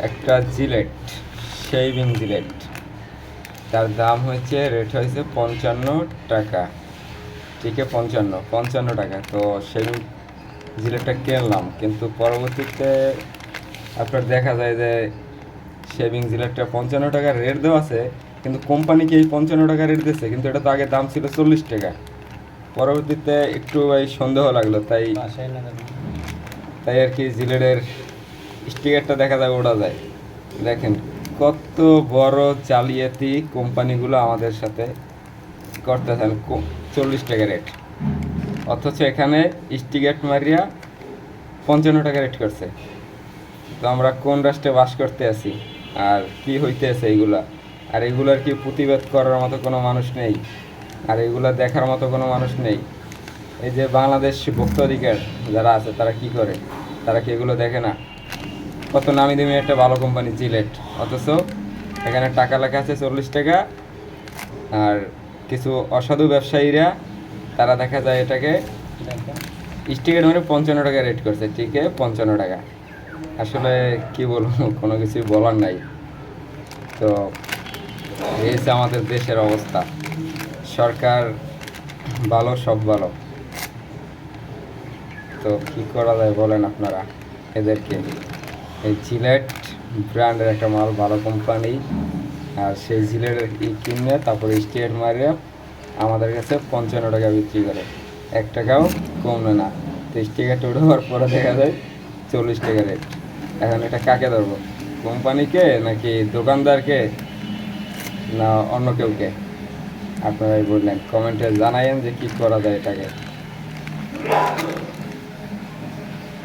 একটা JELET, shaving JELET, তার দাম হয়েছে, রেট হয়েছে 55 টাকা। ঠিক আছে, 55 টাকা। তো শেভিং জিলেটটা কিনলাম, কিন্তু পরবর্তীতে আপনার দেখা যায় যে শেভিং জিলেটটা 55 টাকা রেট দেওয়া আছে, কিন্তু কোম্পানিকে এই 55 টাকা রেট দিচ্ছে, কিন্তু এটা তো আগে দাম ছিল 40 টাকা। পরবর্তীতে একটু ভাই সন্দেহ লাগলো, তাই তাই আর কি জিলেটের স্টিকারটা দেখা যায় ওড়া যায়। দেখেন কত বড় জালিয়াতি কোম্পানিগুলো আমাদের সাথে করতেছেন। 40 টাকা রেট, অথচ এখানে স্টিকার মারিয়া 55 টাকা রেট করছে। তো আমরা কোন রাষ্ট্রে বাস করতে আছি, আর কি হইতে আছে এইগুলা? আর এগুলার কি প্রতিবাদ করার মতো কোনো মানুষ নেই? আর এগুলা দেখার মতো কোনো মানুষ নেই? এই যে বাংলাদেশ ভোক্তা অধিকার যারা আছে, তারা কি করে? তারা কি এগুলো দেখে না? কত নামি দামি একটা ভালো কোম্পানি জিলেট, অথচ এখানে টাকা লেখা আছে 40 টাকা। আর কিছু অসাধু ব্যবসায়ীরা তারা দেখা যায় এটাকে স্টিকার মানে 55 টাকা রেট করছে। ঠিক আছে, 55 টাকা। আসলে কি বলবো, কোনো কিছুই বলার নাই। তো এই হচ্ছে আমাদের দেশের অবস্থা। সরকার ভালো, সব ভালো, তো কি করা যায় বলেন আপনারা? এদেরকে এই জিলেট ব্র্যান্ডের একটা মাল, ভালো কোম্পানি, আর সেই জিলেটের কিনে তারপরে স্টিকার মারিয়ে আমাদের কাছে 55 টাকা বিক্রি করে, 1 টাকাও কমবে না। তো স্টিকারটা উঠাবার পরে দেখা যায় 40 টাকা রেট। এখন এটা কাকে ধরবো, কোম্পানিকে নাকি দোকানদারকে, না অন্য কেউকে? আপনারাই বললেন, কমেন্টে জানাইন যে কী করা যায় এটাকে।